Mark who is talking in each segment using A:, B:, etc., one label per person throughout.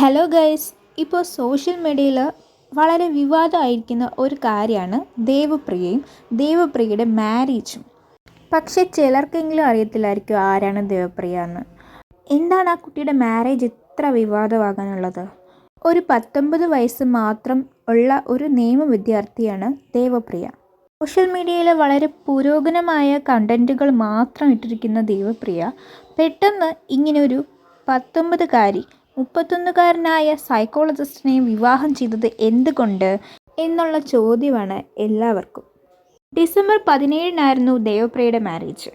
A: Hello guys, ഇപ്പോൾ social മീഡിയയിൽ വളരെ വിവാദമായിരിക്കുന്ന ഒരു കാര്യമാണ് ദേവപ്രിയയും ദേവപ്രിയയുടെ മാരേജും. പക്ഷേ ചിലർക്കെങ്കിലും അറിയത്തില്ലായിരിക്കും ആരാണ് ദേവപ്രിയ എന്ന്. എന്താണ് ആ കുട്ടിയുടെ മാരേജ് ഇത്ര വിവാദമാകാനുള്ളത്? ഒരു 19 വയസ്സ് മാത്രം ഉള്ള ഒരു നിയമ വിദ്യാർത്ഥിയാണ് ദേവപ്രിയ. സോഷ്യൽ മീഡിയയിൽ വളരെ പുരോഗമനമായ കണ്ടൻറ്റുകൾ മാത്രം ഇട്ടിരിക്കുന്ന ദേവപ്രിയ പെട്ടെന്ന് ഇങ്ങനൊരു 19കാരി 31കാരനായ സൈക്കോളജിസ്റ്റിനെ വിവാഹം ചെയ്തത് എന്തുകൊണ്ട് എന്നുള്ള ചോദ്യമാണ് എല്ലാവർക്കും. ഡിസംബർ 17-നായിരുന്നു ദേവപ്രിയയുടെ മാരേജ്.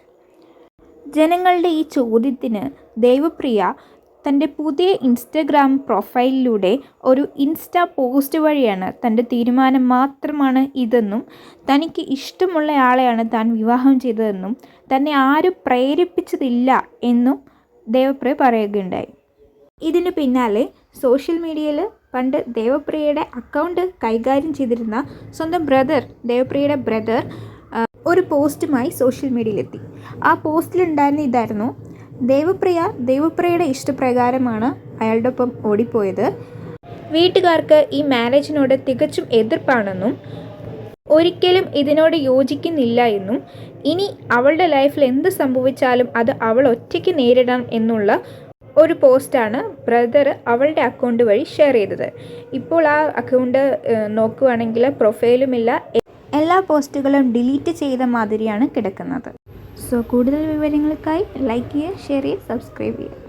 A: ജനങ്ങളുടെ ഈ ചോദ്യത്തിന് ദേവപ്രിയ തൻ്റെ പുതിയ ഇൻസ്റ്റഗ്രാം പ്രൊഫൈലിലൂടെ ഒരു ഇൻസ്റ്റാ പോസ്റ്റ് വഴിയാണ് തൻ്റെ തീരുമാനം മാത്രമാണ് ഇതെന്നും തനിക്ക് ഇഷ്ടമുള്ള ആളെയാണ് താൻ വിവാഹം ചെയ്തതെന്നും തന്നെ ആരും പ്രേരിപ്പിച്ചതില്ല എന്നും ദേവപ്രിയ പറയുകയുണ്ടായി. ഇതിന് പിന്നാലെ സോഷ്യൽ മീഡിയയിൽ പണ്ട് ദേവപ്രിയയുടെ അക്കൗണ്ട് കൈകാര്യം ചെയ്തിരുന്ന സ്വന്തം ദേവപ്രിയയുടെ ബ്രദർ ഒരു പോസ്റ്റുമായി സോഷ്യൽ മീഡിയയിലെത്തി. ആ പോസ്റ്റിലുണ്ടായിരുന്ന ഇതായിരുന്നു: ദേവപ്രിയയുടെ ഇഷ്ടപ്രകാരമാണ് അയാളുടെ ഒപ്പം ഓടിപ്പോയത്. വീട്ടുകാർക്ക് ഈ മാരേജിനോട് തികച്ചും എതിർപ്പാണെന്നും ഒരിക്കലും ഇതിനോട് യോജിക്കുന്നില്ല എന്നും ഇനി അവളുടെ ലൈഫിൽ എന്ത് സംഭവിച്ചാലും അത് അവൾ ഒറ്റയ്ക്ക് നേരിടണം എന്നുള്ള ഒരു പോസ്റ്റാണ് ബ്രദർ അവളുടെ അക്കൗണ്ട് വഴി ഷെയർ ചെയ്തത്. ഇപ്പോൾ ആ അക്കൗണ്ട് നോക്കുകയാണെങ്കിൽ പ്രൊഫൈലുമില്ല, എല്ലാ പോസ്റ്റുകളും ഡിലീറ്റ് ചെയ്ത മാതിരിയാണ് കിടക്കുന്നത്. സോ കൂടുതൽ വിവരങ്ങൾക്കായി ലൈക്ക് ചെയ്യുക, ഷെയർ ചെയ്യുക, സബ്സ്ക്രൈബ് ചെയ്യുക.